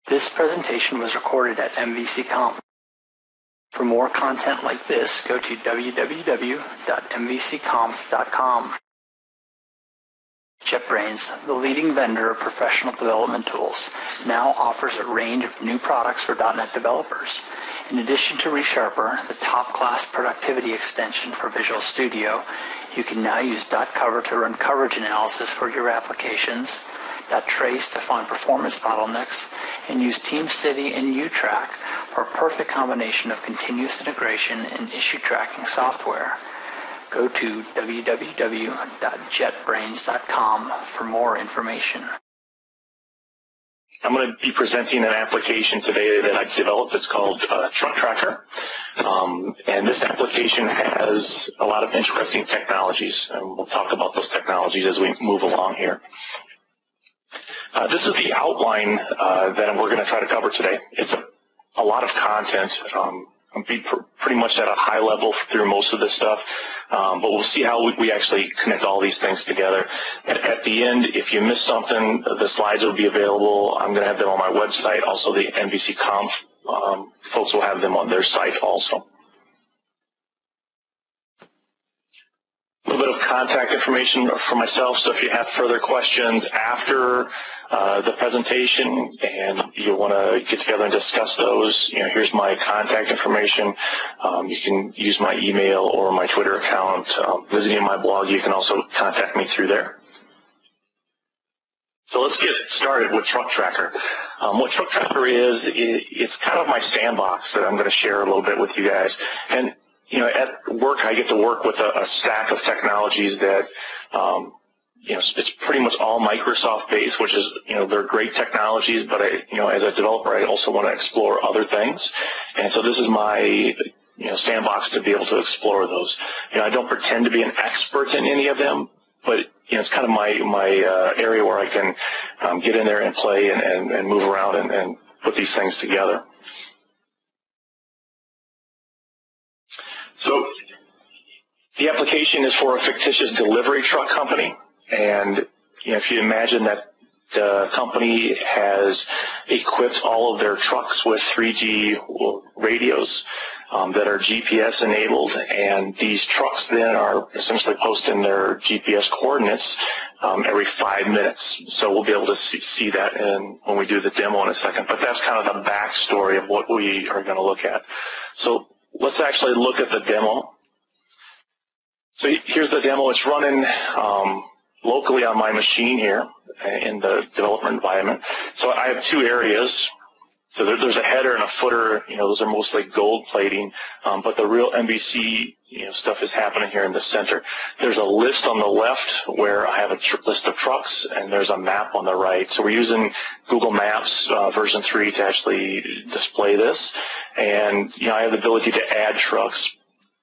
This presentation was recorded at mvcConf. For more content like this, go to www.mvcconf.com. JetBrains, the leading vendor of professional development tools, now offers a range of new products for .NET developers. In addition to ReSharper, the top-class productivity extension for Visual Studio, you can now use .cover to run coverage analysis for your applications, .trace to find performance bottlenecks, and use TeamCity and UTrack for a perfect combination of continuous integration and issue tracking software. Go to www.jetbrains.com for more information. I'm going to be presenting an application today that I developed. It's called Truck Tracker. And this application has a lot of interesting technologies, and we'll talk about those technologies as we move along here. This is the outline that we're going to try to cover today. It's a lot of content. I'll be pretty much at a high level through most of this stuff, but we'll see how we actually connect all these things together. At the end, if you miss something, the slides will be available. I'm going to have them on my website. Also, the mvcConf folks will have them on their site also. A little bit of contact information for myself, so if you have further questions after the presentation and you want to get together and discuss those, here's my contact information. You can use my email or my Twitter account. Visiting my blog, you can also contact me through there. So let's get started with Truck Tracker. What Truck Tracker is, it's kind of my sandbox that I'm going to share a little bit with you guys. And at work, I get to work with a stack of technologies that, it's pretty much all Microsoft-based, which is, they're great technologies, but as a developer, I also want to explore other things. And so this is my, sandbox to be able to explore those. I don't pretend to be an expert in any of them, but, it's kind of my area where I can get in there and play and move around and put these things together. So the application is for a fictitious delivery truck company, and if you imagine that the company has equipped all of their trucks with 3G radios that are GPS enabled, and these trucks then are essentially posting their GPS coordinates every 5 minutes. So we'll be able to see that when we do the demo in a second, but that's kind of the backstory of what we are going to look at. So let's actually look at the demo. So here's the demo. It's running locally on my machine here in the developer environment. So I have two areas. So there's a header and a footer. Those are mostly gold plating, but the real MVC stuff is happening here in the center. There's a list on the left where I have a list of trucks, and there's a map on the right. So we're using Google Maps version 3 to actually display this. And I have the ability to add trucks.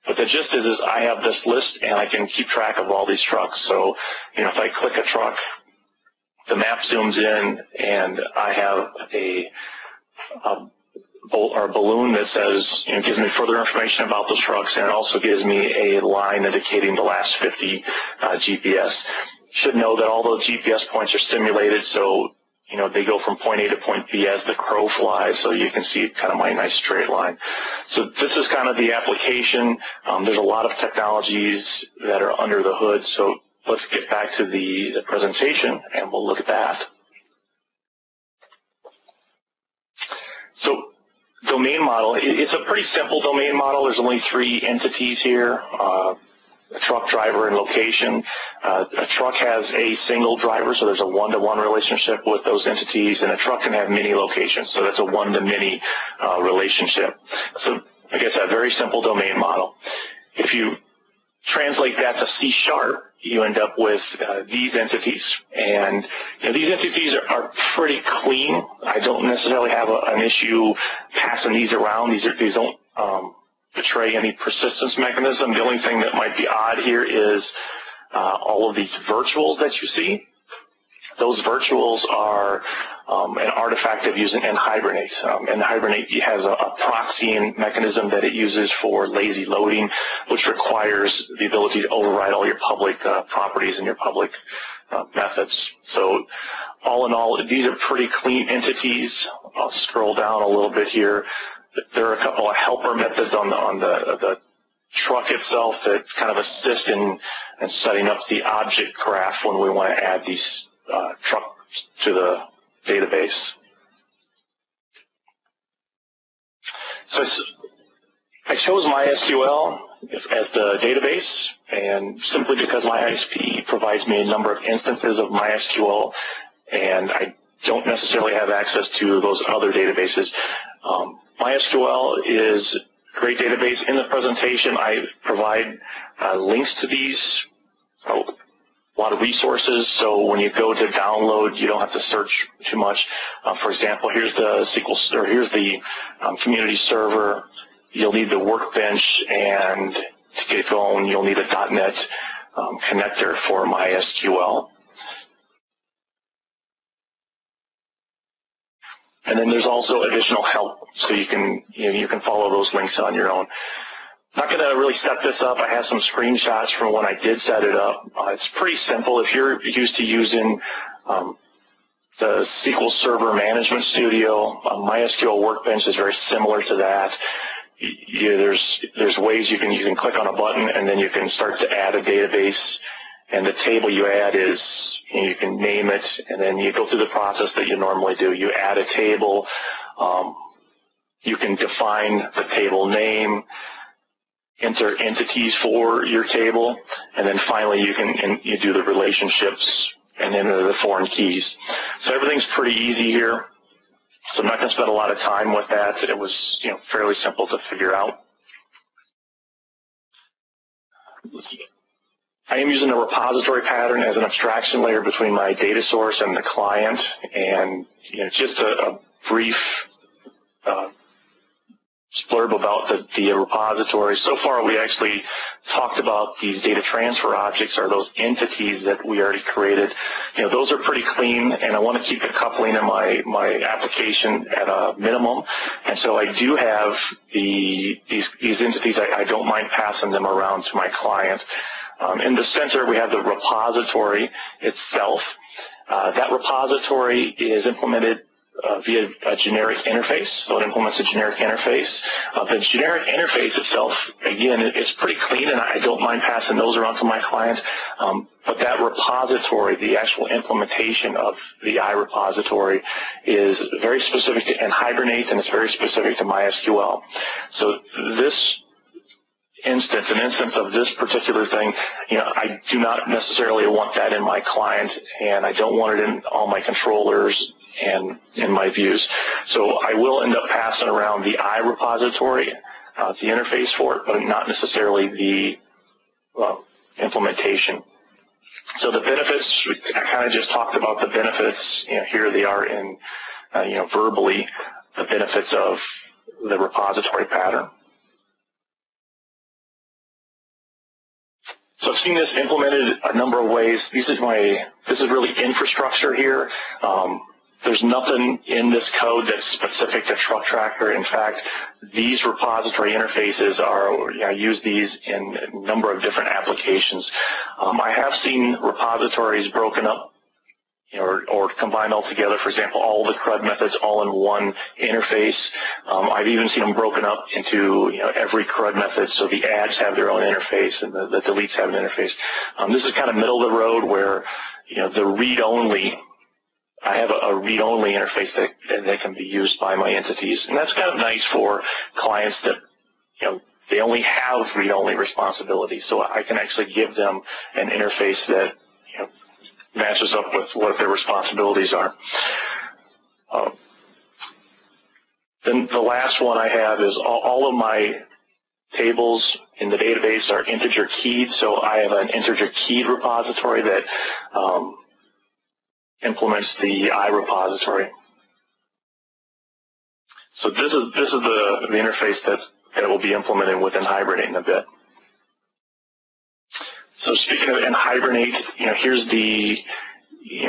But the gist is I have this list, and I can keep track of all these trucks. So if I click a truck, the map zooms in, and I have a balloon that says, gives me further information about those trucks, and it also gives me a line indicating the last 50 GPS. Should know that all those GPS points are simulated, so they go from point A to point B as the crow flies, so you can see kind of my nice straight line. So this is kind of the application. There's a lot of technologies that are under the hood, so let's get back to the presentation, and we'll look at that. So domain model, it's a pretty simple domain model. There's only 3 entities here. A truck, driver, and location. A truck has a single driver, so there's a one-to-one relationship with those entities, and a truck can have many locations, so that's a one-to-many relationship. So, like I said, very simple domain model. If you translate that to C#, you end up with these entities, and these entities are pretty clean. I don't necessarily have an issue passing these around. These don't betray any persistence mechanism. The only thing that might be odd here is all of these virtuals that you see. Those virtuals are an artifact of using nhibernate. nhibernate has a proxying mechanism that it uses for lazy loading, which requires the ability to override all your public properties and your public methods. So all in all, these are pretty clean entities. I'll scroll down a little bit here. There are a couple of helper methods on the truck itself that kind of assist in setting up the object graph when we want to add these trucks to the database. So I chose MySQL as the database, and simply because my ISP provides me a number of instances of MySQL, and I don't necessarily have access to those other databases. MySQL is a great database. In the presentation, I provide links to these, a lot of resources, so when you go to download, you don't have to search too much. For example, here's the SQL, or here's the community server. You'll need the workbench, and to get going, you'll need a .NET connector for MySQL. And then there's also additional help, so you can follow those links on your own. Not going to really set this up. I have some screenshots from when I did set it up. It's pretty simple. If you're used to using the SQL Server Management Studio, MySQL Workbench is very similar to that. There's ways you can click on a button, and then you can start to add a database. And the table you add is, you can name it, and then you go through the process that you normally do. You add a table, you can define the table name, enter entities for your table, and then finally you do the relationships and enter the foreign keys. So everything's pretty easy here. So I'm not going to spend a lot of time with that. It was fairly simple to figure out. Let's see. I am using a repository pattern as an abstraction layer between my data source and the client, and just a brief blurb about the repository. So far, we actually talked about these data transfer objects, or those entities that we already created. Those are pretty clean, and I want to keep the coupling in my application at a minimum. And so I do have these entities. I don't mind passing them around to my client. In the center, we have the repository itself. That repository is implemented via a generic interface, so it implements a generic interface. The generic interface itself, again, is pretty clean, and I don't mind passing those around to my client. But that repository, the actual implementation of the iRepository, is very specific to Hibernate, and it's very specific to MySQL. So this instance, an instance of this particular thing, I do not necessarily want that in my client, and I don't want it in all my controllers and in my views. So I will end up passing around the iRepository, the interface for it, but not necessarily the implementation. So the benefits, I kind of just talked about the benefits. Here they are in, verbally, the benefits of the repository pattern. So I've seen this implemented a number of ways. This is really infrastructure here. There's nothing in this code that's specific to Truck Tracker. In fact, these repository interfaces I use these in a number of different applications. I have seen repositories broken up or combined all together. For example, all the CRUD methods all in one interface. I've even seen them broken up into every CRUD method, so the adds have their own interface and the deletes have an interface. This is kind of middle of the road where the read-only, I have a read-only interface that can be used by my entities, and that's kind of nice for clients that they only have read-only responsibilities, so I can actually give them an interface that matches up with what their responsibilities are. Then the last one I have is all of my tables in the database are integer keyed, so I have an integer keyed repository that implements the iRepository. So this is the interface that will be implemented within Hibernate in a bit. So speaking of Hibernate, here's the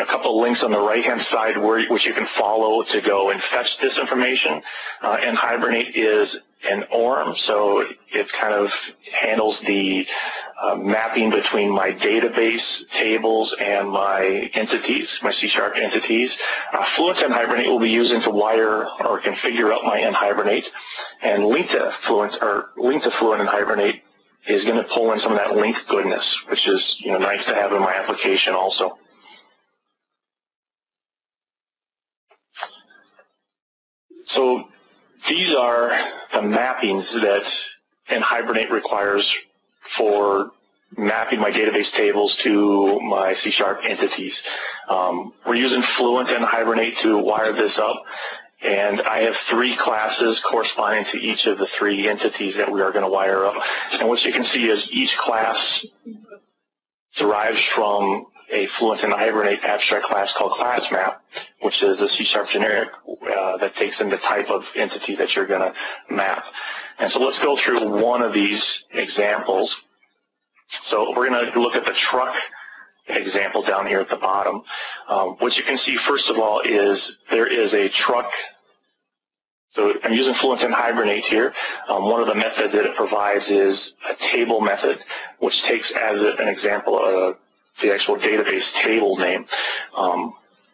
couple of links on the right-hand side which you can follow to go and fetch this information. Hibernate is an ORM, so it kind of handles the mapping between my database tables and my entities, my C# entities. Fluent and Hibernate will be using to wire or configure up my Hibernate, and link to Fluent and Hibernate is going to pull in some of that link goodness, which is nice to have in my application also. So these are the mappings that Hibernate requires for mapping my database tables to my C# entities. We're using Fluent and Hibernate to wire this up, and I have 3 classes corresponding to each of the 3 entities that we are going to wire up. And what you can see is each class derives from a Fluent and Hibernate abstract class called ClassMap, which is the C# generic that takes in the type of entity that you're going to map. And so let's go through one of these examples. So we're going to look at the truck example down here at the bottom. What you can see, first of all, is there is a truck. So I'm using Fluent and Hibernate here. One of the methods that it provides is a table method, which takes as an example the actual database table name.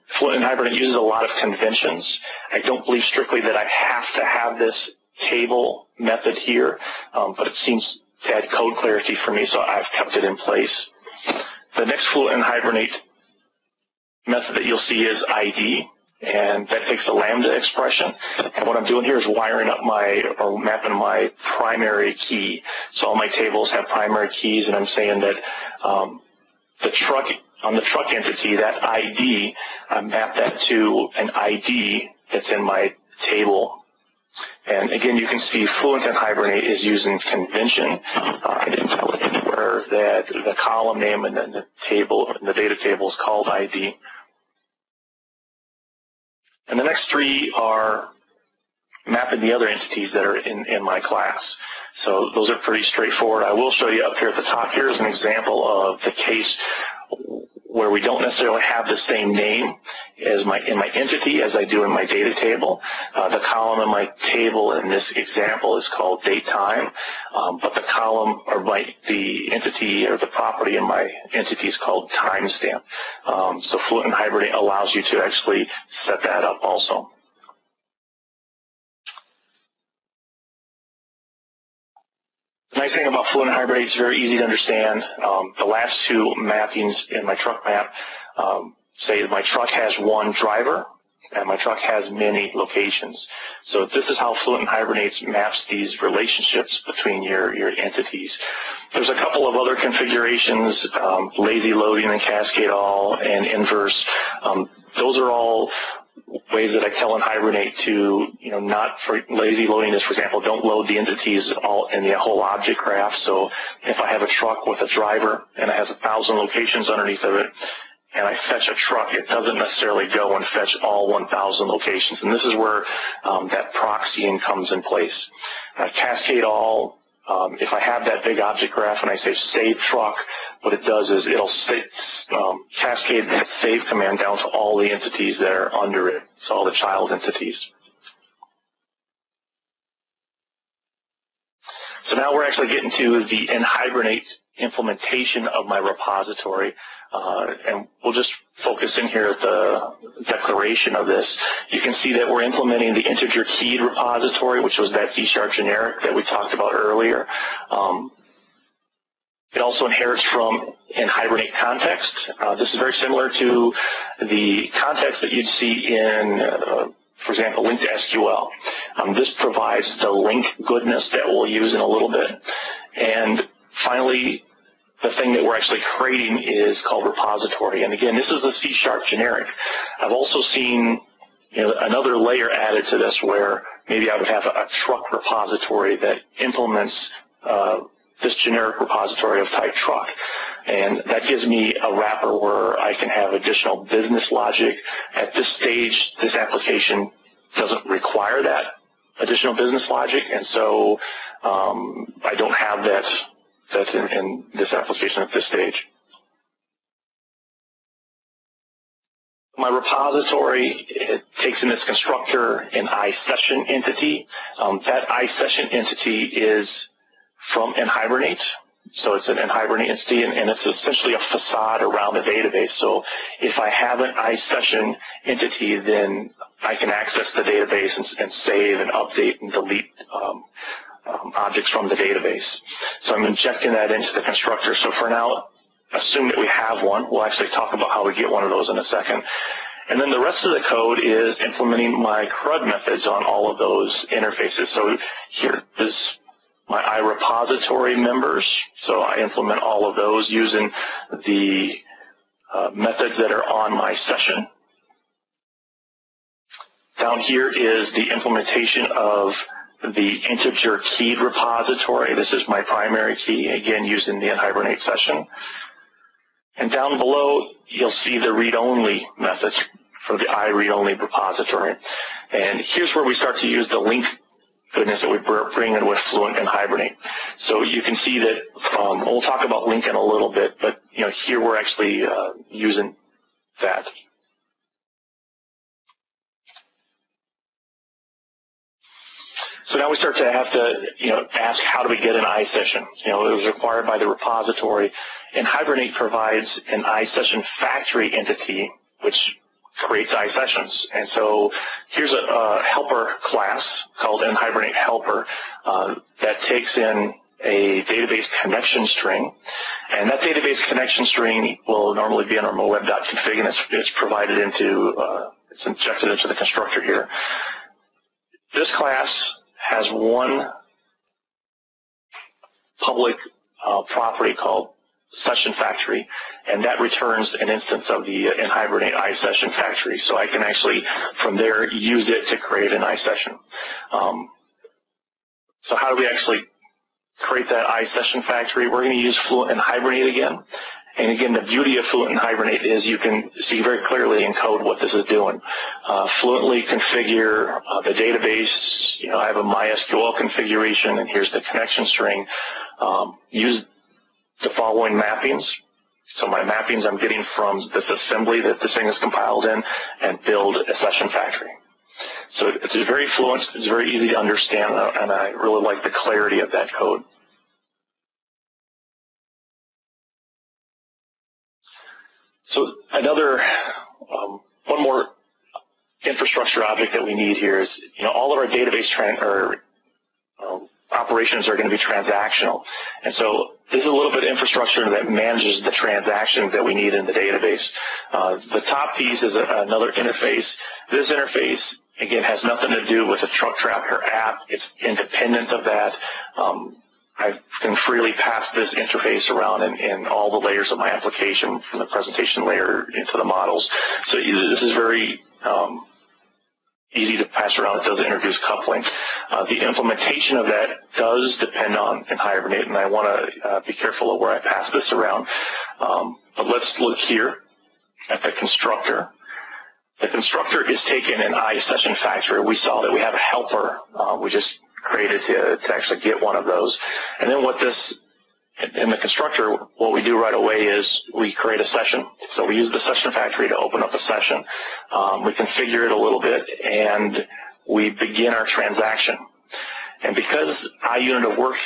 Fluent and Hibernate uses a lot of conventions. I don't believe strictly that I have to have this table method here, but it seems to add code clarity for me, so I've kept it in place. The next Fluent and Hibernate method that you'll see is ID, and that takes a lambda expression. And what I'm doing here is wiring up mapping my primary key. So all my tables have primary keys, and I'm saying that on the truck entity, that ID, I map that to an ID that's in my table. And again, you can see Fluent and Hibernate is using convention. I didn't tell it anywhere that the column name and then the table, the data table is called ID. And the next 3 are mapping the other entities that are in my class. So those are pretty straightforward. I will show you up here at the top. Here's an example of the case where we don't necessarily have the same name as in my entity as I do in my data table. The column in my table in this example is called date time, but the column or the entity or the property in my entity is called timestamp. So Fluent and Hibernate allows you to actually set that up also. The nice thing about Fluent and Hibernate is very easy to understand. The last 2 mappings in my truck map say my truck has 1 driver and my truck has many locations. So this is how Fluent and Hibernate maps these relationships between your entities. There's a couple of other configurations, lazy loading and cascade all and inverse. Those are all ways that I tell in Hibernate to, not for lazy loading is, for example, don't load the entities all in the whole object graph. So if I have a truck with a driver and it has 1,000 locations underneath of it, and I fetch a truck, it doesn't necessarily go and fetch all 1,000 locations. And this is where that proxying comes in place. Cascade all, if I have that big object graph and I say save truck, what it does is it'll cascade that save command down to all the entities that are under it. It's all the child entities. So now we're actually getting to the Hibernate implementation of my repository. And we'll just focus in here at the declaration of this. You can see that we're implementing the integer keyed repository, which was that C# generic that we talked about earlier. It also inherits from Hibernate context. This is very similar to the context that you'd see in, for example, link to SQL. This provides the link goodness that we'll use in a little bit. And finally, the thing that we're actually creating is called repository. And again, this is the C# generic. I've also seen another layer added to this where maybe I would have a truck repository that implements this generic repository of type truck. And that gives me a wrapper where I can have additional business logic. At this stage, this application doesn't require that additional business logic, and so I don't have that's in this application at this stage. My repository, it takes in this constructor an iSession entity. That iSession entity is from nHibernate. So it's an nHibernate entity, and it's essentially a facade around the database. So if I have an iSession entity, then I can access the database and save and update and delete objects from the database. So I'm injecting that into the constructor. So for now, assume that we have one. We'll actually talk about how we get one of those in a second. And then the rest of the code is implementing my CRUD methods on all of those interfaces. So here is my iRepository members. So I implement all of those using the methods that are on my session. Down here is the implementation of the integer keyed repository. This is my primary key, again using the nHibernate session. And down below, you'll see the read-only methods for the iRead-only repository. And here's where we start to use the link goodness that we bring in with Fluent and Hibernate. So you can see that we'll talk about link in a little bit, but here we're actually using that. So now we start to have to ask, how do we get an iSession? It was required by the repository, and Hibernate provides an iSession factory entity which creates iSessions. And so here's a helper class called nHibernate helper that takes in a database connection string, and that database connection string will normally be in our moweb.config, and it's provided into it's injected into the constructor here. This class has one public property called session factory, and that returns an instance of the nHibernate iSession factory. So I can actually, from there, use it to create an iSession. So how do we actually create that iSession factory? We're going to use Fluent and Hibernate again. And again, the beauty of Fluent and Hibernate is you can see very clearly in code what this is doing. Fluently configure the database. I have a MySQL configuration, and here's the connection string. Use the following mappings. So my mappings I'm getting from this assembly that this thing is compiled in, and build a session factory. So it's very fluent. It's very easy to understand, and I really like the clarity of that code. So another, one more infrastructure object that we need here is, all of our database operations are going to be transactional. And so this is a little bit of infrastructure that manages the transactions that we need in the database. The top piece is another interface. This interface, again, has nothing to do with a truck tracker app. It's independent of that. I can freely pass this interface around in all the layers of my application, from the presentation layer into the models. So this is very easy to pass around. It doesn't introduce coupling. The implementation of that does depend on nHibernate, and I want to be careful of where I pass this around. But let's look here at the constructor. The constructor is taking an iSession factory. We saw that we have a helper. We just created to actually get one of those. And then what this, in the constructor, what we do right away is we create a session. So we use the session factory to open up a session. We configure it a little bit, and we begin our transaction. And because iUnit of Work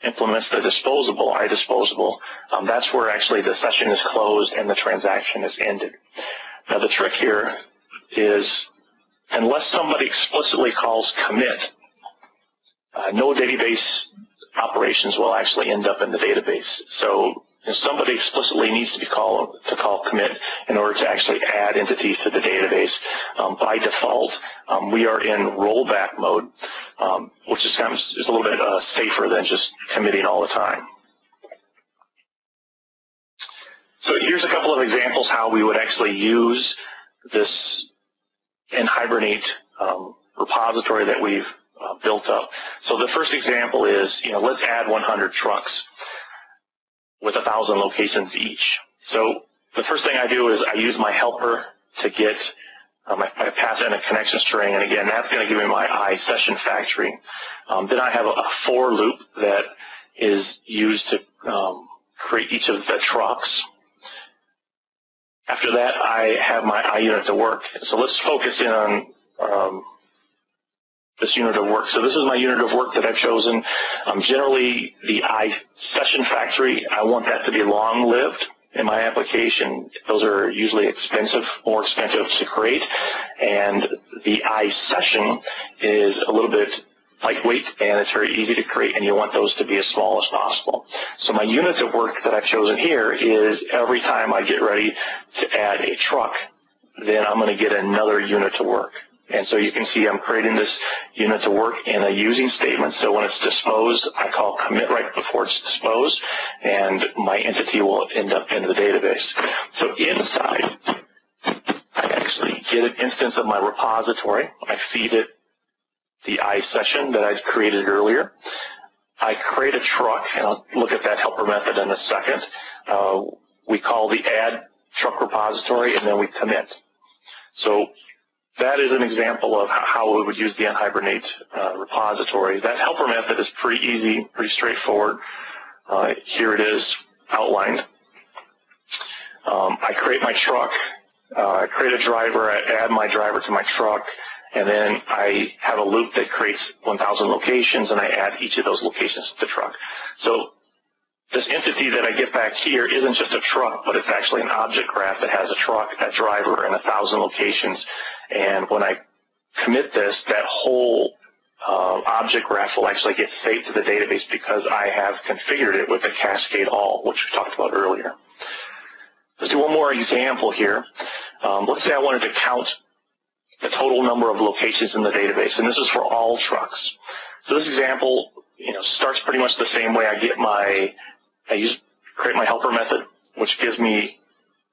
implements the iDisposable, that's where actually the session is closed and the transaction is ended. Now the trick here is, unless somebody explicitly calls commit, no database operations will actually end up in the database. So somebody explicitly needs to call commit in order to actually add entities to the database. By default, we are in rollback mode, which is a little bit safer than just committing all the time. So here's a couple of examples how we would actually use this nHibernate repository that we've built up. So the first example is, let's add 100 trucks with 1,000 locations each. So the first thing I do is I use my helper to get, I pass in a connection string, and again, that's going to give me my iSession factory. Then I have a for loop that is used to create each of the trucks. After that, I have my iUnit to work. So let's focus in on this unit of work. So this is my unit of work that I've chosen. Generally, the iSession factory, I want that to be long-lived in my application. Those are usually expensive, more expensive to create. And the iSession is a little bit lightweight, and it's very easy to create, and you want those to be as small as possible. So my unit of work that I've chosen here is every time I get ready to add a truck, then I'm going to get another unit to work. And so you can see I'm creating this unit to work in a using statement. So when it's disposed, I call commit right before it's disposed, and my entity will end up in the database. So inside, I actually get an instance of my repository. I feed it the iSession that I'd created earlier. I create a truck, and I'll look at that helper method in a second. We call the add truck repository, and then we commit. So that is an example of how we would use the nhibernate repository. That helper method is pretty easy, pretty straightforward. Here it is outlined. I create my truck, I create a driver, I add my driver to my truck, and then I have a loop that creates 1,000 locations, and I add each of those locations to the truck. So this entity that I get back here isn't just a truck, but it's actually an object graph that has a truck, a driver, and 1,000 locations. And when I commit this, that whole object graph will actually get saved to the database because I have configured it with the cascade all, which we talked about earlier. Let's do one more example here. Let's say I wanted to count the total number of locations in the database, and this is for all trucks. So this example, starts pretty much the same way. I create my helper method, which gives me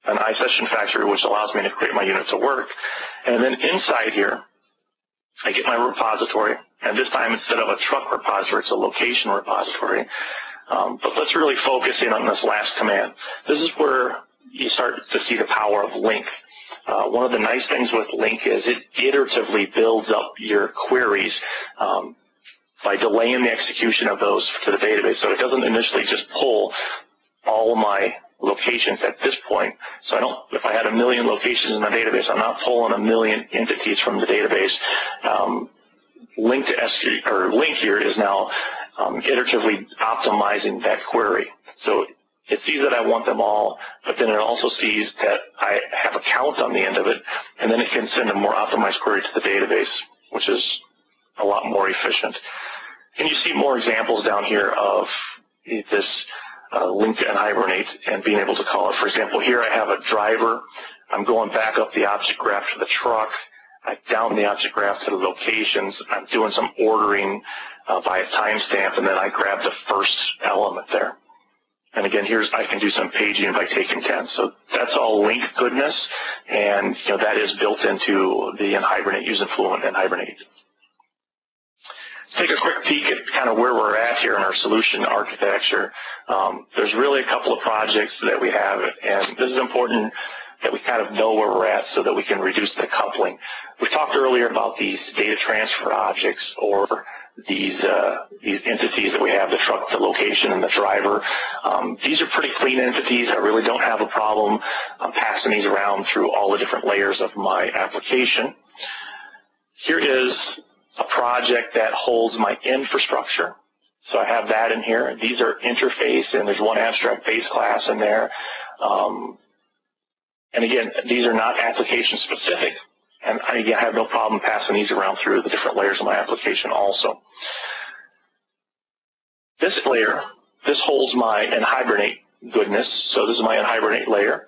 an iSession factory, which allows me to create my unit to work. And then inside here, I get my repository, and this time instead of a truck repository, it's a location repository. But let's really focus in on this last command. This is where you start to see the power of link. One of the nice things with link is it iteratively builds up your queries by delaying the execution of those to the database. So it doesn't initially just pull all of my locations at this point. So if I had 1 million locations in the database, I'm not pulling 1 million entities from the database. Link here is now iteratively optimizing that query. So it sees that I want them all, but then it also sees that I have a count on the end of it, and then it can send a more optimized query to the database, which is a lot more efficient. And you see more examples down here of this link to nhibernate and being able to call it. For example, here I have a driver. I'm going back up the object graph to the truck. I down the object graph to the locations. I'm doing some ordering by a timestamp, and then I grab the first element there. And again, I can do some paging by taking 10. So that's all link goodness, and that is built into the nhibernate, using Fluent nhibernate. Let's take a quick peek at kind of where we're at here in our solution architecture. There's really a couple of projects that we have, and this is important that we kind of know where we're at so that we can reduce the coupling. We talked earlier about these data transfer objects, or these entities that we have, the truck, the location, and the driver. These are pretty clean entities. I really don't have a problem passing these around through all the different layers of my application. Here is a project that holds my infrastructure. So I have that in here. These are interface, and there's one abstract base class in there. And again, these are not application specific. And I have no problem passing these around through the different layers of my application also. This layer, this holds my nhibernate goodness. So this is my nhibernate layer.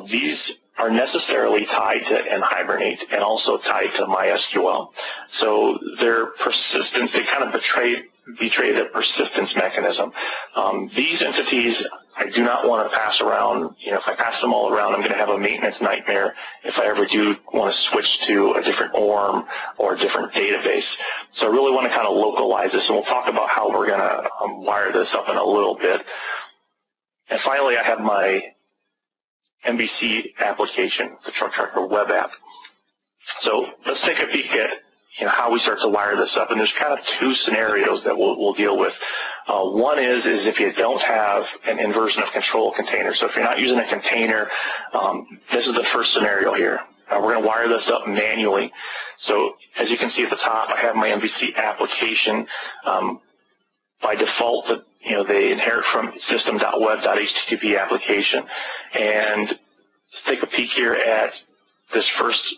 These are necessarily tied to nhibernate and also tied to MySQL. So their persistence, they kind of betray the persistence mechanism. These entities I do not want to pass around. If I pass them all around, I'm going to have a maintenance nightmare if I ever do want to switch to a different ORM or a different database. So I really want to kind of localize this, and we'll talk about how we're going to wire this up in a little bit. And finally, I have my MVC application, the Truck Tracker web app. So let's take a peek at how we start to wire this up. And there's kind of two scenarios that we'll deal with. One is if you don't have an inversion of control container. So if you're not using a container, this is the first scenario here. We're going to wire this up manually. So as you can see at the top, I have my MVC application. By default, they inherit from system.web.http application. And let's take a peek here at this first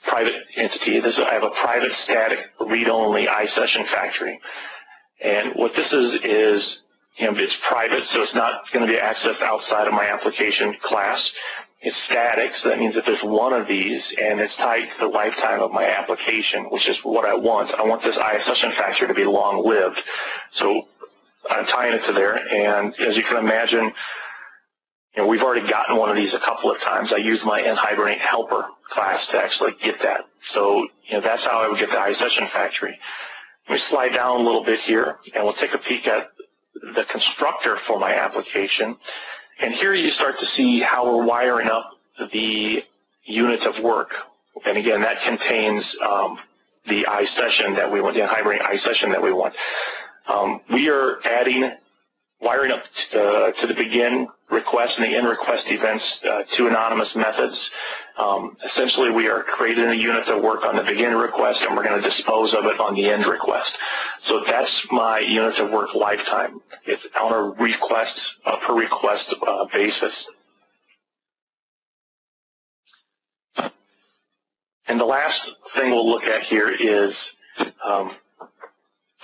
private entity. I have a private static read-only iSession factory. And what this is it's private, so it's not going to be accessed outside of my application class. It's static, so that means that there's one of these, and it's tied to the lifetime of my application, which is what I want. I want this iSession factory to be long-lived. So I'm tying it to there, and as you can imagine, we've already gotten one of these a couple of times. I use my nhibernate helper class to actually get that. So that's how I would get the iSession factory. Let me slide down a little bit here, and we'll take a peek at the constructor for my application. And here you start to see how we're wiring up the unit of work. And again, that contains the iSession that we want, the nhibernate iSession that we want. We are wiring up to the begin request and the end request events, two anonymous methods. Essentially, we are creating a unit of work on the begin request, and we're going to dispose of it on the end request. So that's my unit of work lifetime. It's on a request, per request basis. And the last thing we'll look at here is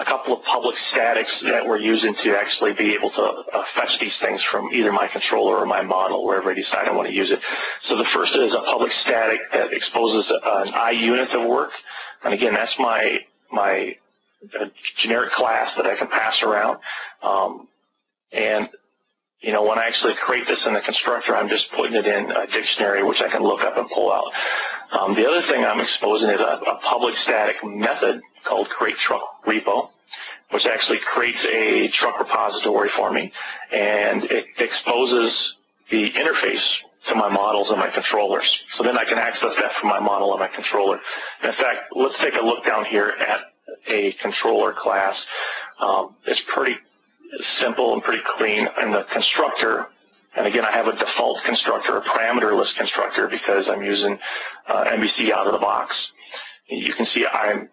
a couple of public statics that we're using to actually be able to fetch these things from either my controller or my model, wherever I decide I want to use it. So the first is a public static that exposes an iUnit of work. And again, that's my generic class that I can pass around. And when I actually create this in the constructor, I'm just putting it in a dictionary, which I can look up and pull out. The other thing I'm exposing is a public static method called createTruckRepo, which actually creates a truck repository for me, and it exposes the interface to my models and my controllers. So then I can access that from my model and my controller. In fact, let's take a look down here at a controller class. It's pretty simple and pretty clean. In the constructor, and again, I have a default constructor, a parameterless constructor, because I'm using MVC out of the box. You can see I'm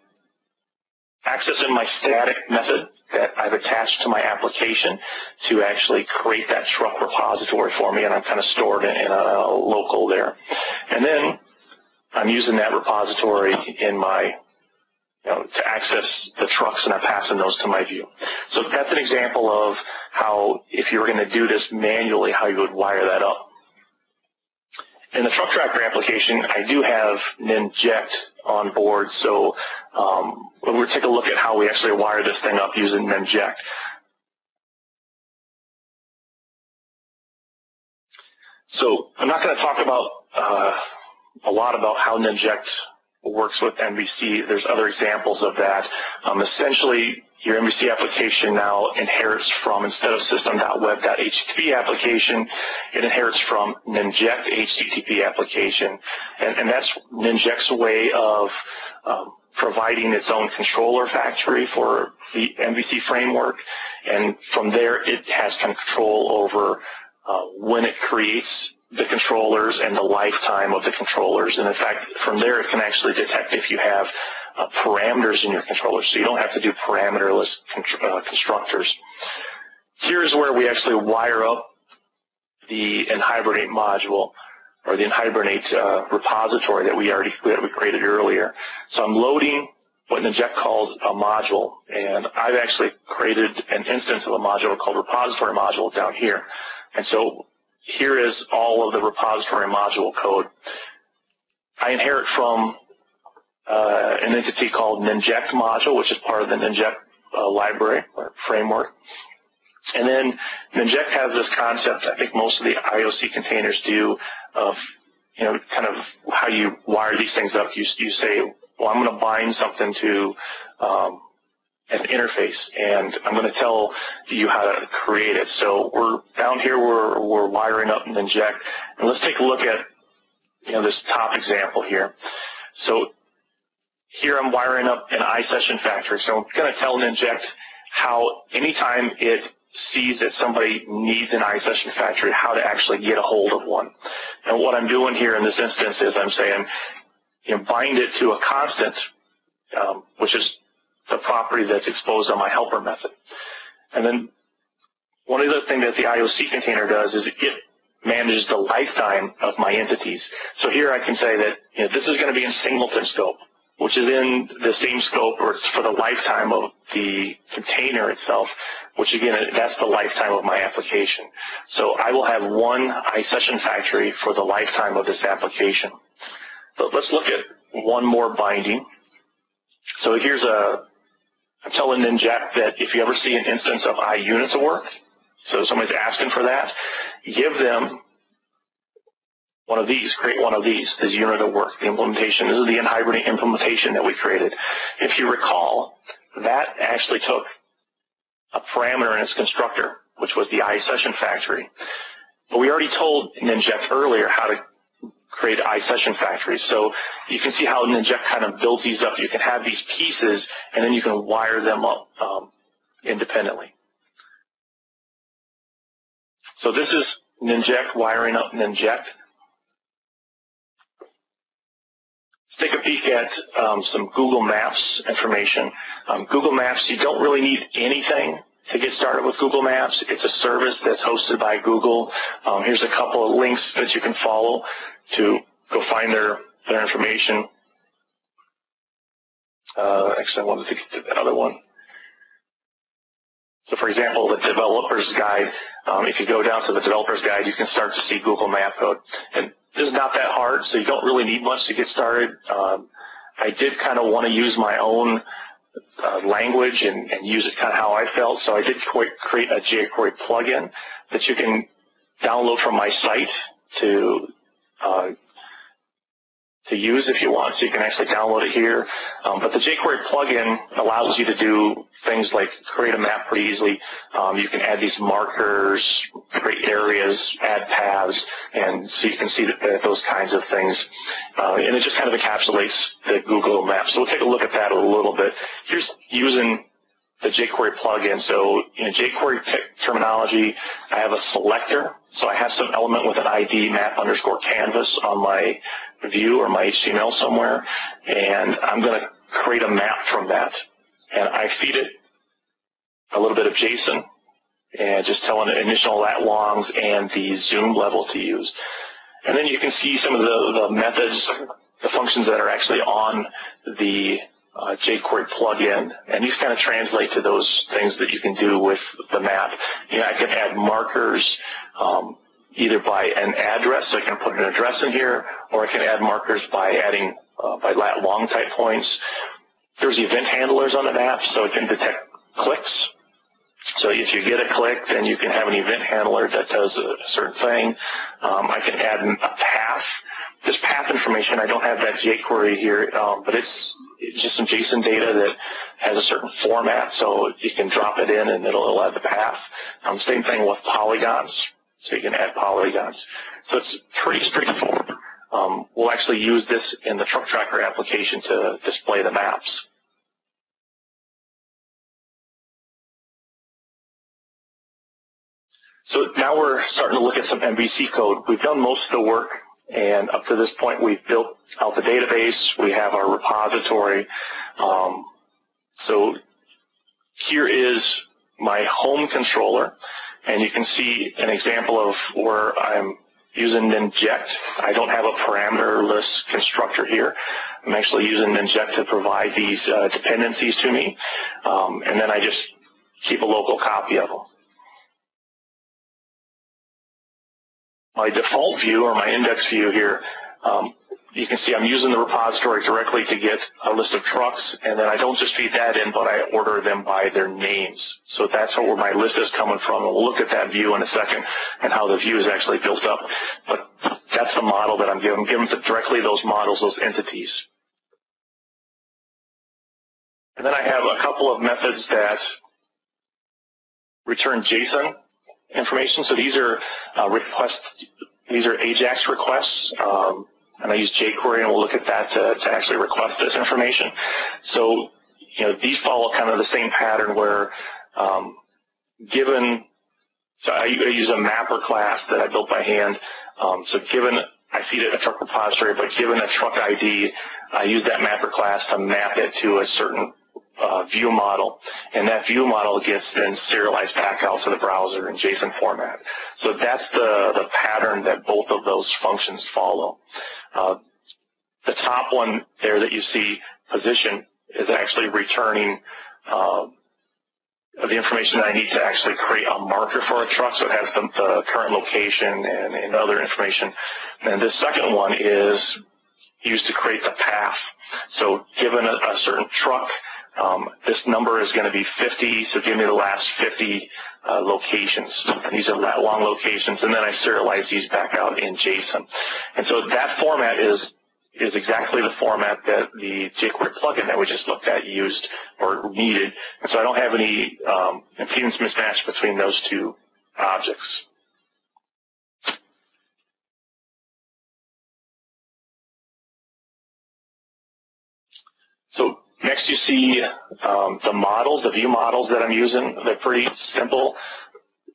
accessing my static method that I've attached to my application to actually create that truck repository for me, and I'm kind of stored in a local there. And then I'm using that repository in my to access the trucks, and I'm passing those to my view. So that's an example of how, if you were going to do this manually, how you would wire that up. In the truck tracker application, I do have ninject on board, so we'll take a look at how we actually wire this thing up using ninject. So I'm not going to talk about a lot about how ninject works with MVC. There's other examples of that. Essentially, your MVC application now inherits from, instead of system.web.http application, it inherits from ninject HTTP application. And that's ninject's way of providing its own controller factory for the MVC framework. And from there, it has control over when it creates the controllers and the lifetime of the controllers. And in fact, from there it can actually detect if you have parameters in your controllers, so you don't have to do parameterless constructors. Here's where we actually wire up the nhibernate module, or the nhibernate repository that we created earlier. So I'm loading what ninject calls a module, and I've actually created an instance of a module called repository module down here. And so here is all of the repository module code. I inherit from an entity called ninject module, which is part of the ninject library or framework. And then ninject has this concept, I think most of the IOC containers do, of kind of how you wire these things up. You say, well, I'm going to bind something to an interface, and I'm going to tell you how to create it. So we're down here, we're wiring up ninject, and let's take a look at this top example here. So here I'm wiring up an iSession factory. So I'm going to tell Ninject how anytime it sees that somebody needs an iSession factory, how to actually get a hold of one. And what I'm doing here in this instance is I'm saying, bind it to a constant, which is the property that's exposed on my helper method. And then one other thing that the IOC container does is it manages the lifetime of my entities. So here I can say that this is going to be in singleton scope, which is in the same scope, or it's for the lifetime of the container itself, which again, that's the lifetime of my application. So I will have one iSession factory for the lifetime of this application. But let's look at one more binding. So I'm telling Ninject that if you ever see an instance of iUnit to work, so somebody's asking for that, give them one of these, create one of these, this unit of work, the implementation. This is the nHibernate implementation that we created. If you recall, that actually took a parameter in its constructor, which was the iSession factory. But we already told Ninject earlier how to create iSession factories. So you can see how Ninject kind of builds these up. You can have these pieces, and then you can wire them up independently. So this is Ninject wiring up Ninject. Let's take a peek at some Google Maps information. Google Maps, you don't really need anything to get started with Google Maps. It's a service that's hosted by Google. Here's a couple of links that you can follow to go find their information. Actually, I wanted to get to that other one. So for example, the developer's guide, if you go down to the developer's guide, you can start to see Google Map code. And this is not that hard, so you don't really need much to get started. I did kind of want to use my own language and use it kind of how I felt, so I did create a jQuery plugin that you can download from my site to use if you want, so you can actually download it here. But the jQuery plugin allows you to do things like create a map pretty easily. You can add these markers, create areas, add paths, and so you can see those kinds of things. And it just kind of encapsulates the Google Maps. So we'll take a look at that a little bit. Here's using the jQuery plugin. So in jQuery terminology, I have a selector. So I have some element with an ID map_canvas on my view or my HTML somewhere, and I'm going to create a map from that. And I feed it a little bit of JSON and just telling it initial lat longs and the zoom level to use. And then you can see some of the methods, the functions that are actually on the jQuery plugin, and these kind of translate to those things that you can do with the map. I can add markers either by an address, so I can put an address in here, or I can add markers by adding by lat long type points. There's event handlers on the map, so it can detect clicks. So if you get a click, then you can have an event handler that does a certain thing. I can add a path. This path information, I don't have that jQuery here, but it's just some JSON data that has a certain format, so you can drop it in and it'll add the path. Same thing with polygons, so you can add polygons. So it's pretty straightforward. We'll actually use this in the truck tracker application to display the maps. So now we're starting to look at some MVC code. We've done most of the work, and up to this point we've built out the database. We have our repository. So here is my home controller, and you can see an example of where I'm using Ninject. I don't have a parameterless constructor here. I'm actually using Ninject to provide these dependencies to me, and then I just keep a local copy of them. My default view, or my index view here, you can see I'm using the repository directly to get a list of trucks, and then I don't just feed that in, but I order them by their names. So that's where my list is coming from, and we'll look at that view in a second and how the view is actually built up. But that's the model that I'm giving. I'm giving directly those models, those entities. And then I have a couple of methods that return JSON information. So these are requests. These are AJAX requests. and I use jQuery, and we'll look at that to actually request this information. So, these follow kind of the same pattern where so I use a mapper class that I built by hand. So I feed it a truck repository, but given a truck ID, I use that mapper class to map it to a certain view model, and that view model gets then serialized back out to the browser in JSON format. So that's the pattern that both of those functions follow. The top one there that you see, position, is actually returning the information that I need to actually create a marker for a truck, so it has the current location and other information. And this second one is used to create the path. So given a certain truck, this number is going to be 50, so give me the last 50 locations. And these are lat-long locations, and then I serialize these back out in JSON. And so that format is exactly the format that the jQuery plugin that we just looked at used or needed. And so I don't have any impedance mismatch between those two objects. So next you see the models, the view models that I'm using. They're pretty simple.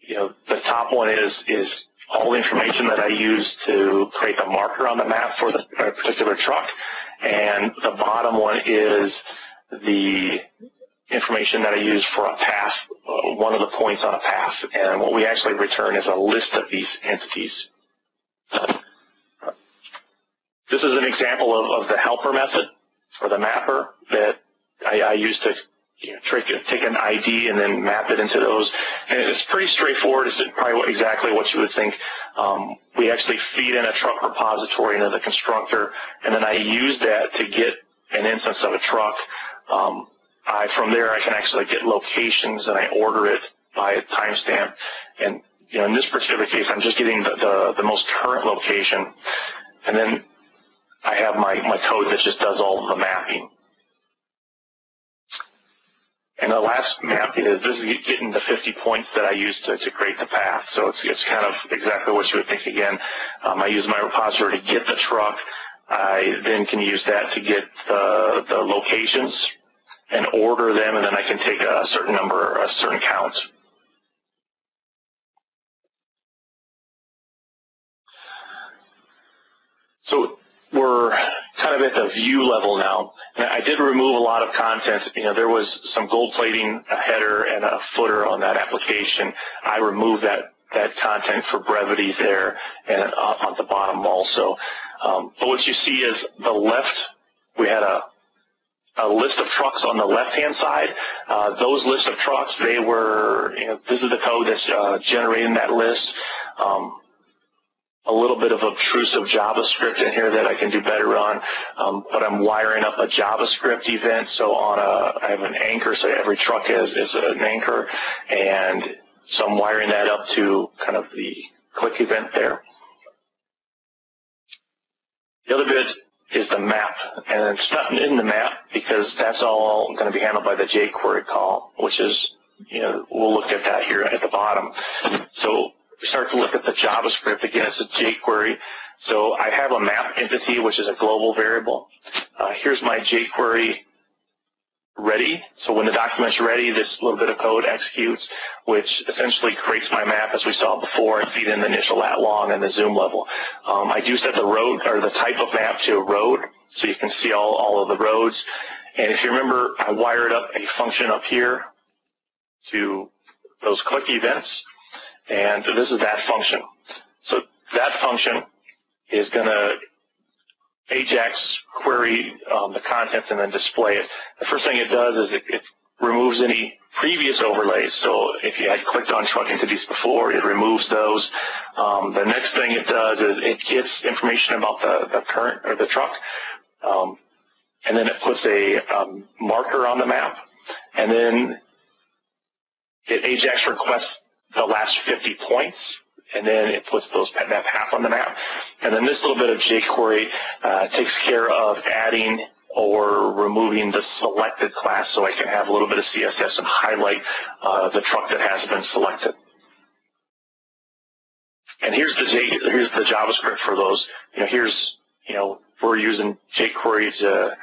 The top one is all the information that I use to create the marker on the map for the particular truck, and the bottom one is the information that I use for a path, one of the points on a path, and what we actually return is a list of these entities. This is an example of the helper method, or the mapper, that I use to take an ID and then map it into those. And it's pretty straightforward. It's probably exactly what you would think. We actually feed in a truck repository into the constructor, and then I use that to get an instance of a truck. From there, I can actually get locations, and I order it by a timestamp. And in this particular case, I'm just getting the most current location, and then I have my code that just does all of the mapping. And the last map this is getting the 50 points that I use to create the path. So it's kind of exactly what you would think again. I use my repository to get the truck. I then can use that to get the locations and order them, and then I can take a certain number, a certain count. So we're kind of at the view level now. And I did remove a lot of content. There was some gold plating, a header, and a footer on that application. I removed that content for brevity there, and on the bottom also. But what you see is the left, we had a list of trucks on the left-hand side. Those list of trucks, they were, this is the code that's generating that list. A little bit of obtrusive JavaScript in here that I can do better on, but I'm wiring up a JavaScript event. So I have an anchor, so every truck is an anchor, and so I'm wiring that up to kind of the click event there. The other bit is the map, and it's not in the map because that's all going to be handled by the jQuery call, which is, we'll look at that here at the bottom. So we start to look at the JavaScript. Again, it's a jQuery. So I have a map entity, which is a global variable. Here's my jQuery ready. So when the document's ready, this little bit of code executes, which essentially creates my map as we saw before, and feed in the initial lat long and the zoom level. I do set the road, or the type of map, to a road, so you can see all of the roads. And if you remember, I wired up a function up here to those click events. And this is that function. So that function is going to AJAX query the content and then display it. The first thing it does is it removes any previous overlays. So if you had clicked on truck entities before, it removes those. The next thing it does is it gets information about the current, or the truck, and then it puts a marker on the map, and then it AJAX requests the last 50 points, and then it puts that path on the map. And then this little bit of jQuery takes care of adding or removing the selected class, so I can have a little bit of CSS and highlight the truck that has been selected. And here's the JavaScript for those. Here's we're using jQuery to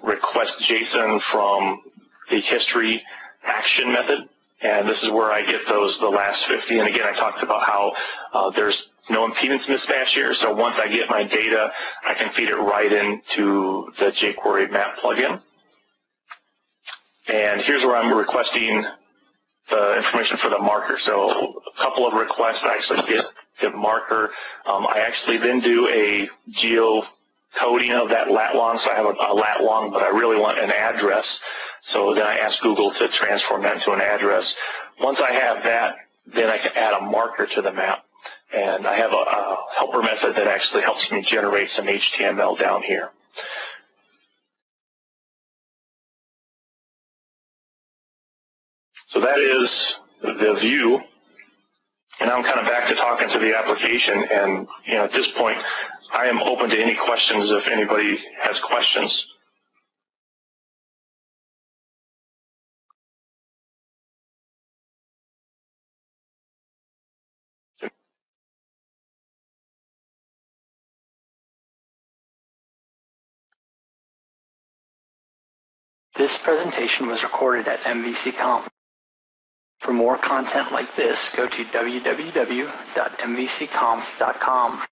request JSON from the history action method, and this is where I get the last 50. And again, I talked about how there's no impedance mismatch here, so once I get my data, I can feed it right into the jQuery map plugin. And here's where I'm requesting the information for the marker. So a couple of requests, I actually get the marker. I actually then do a geocoding of that lat long. So I have a lat long, but I really want an address. So then I ask Google to transform that into an address. Once I have that, then I can add a marker to the map. And I have a helper method that actually helps me generate some HTML down here. So that is the view, and I'm kind of back to talking to the application, and at this point I am open to any questions if anybody has questions. This presentation was recorded at mvcConf. For more content like this, go to www.mvcconf.com.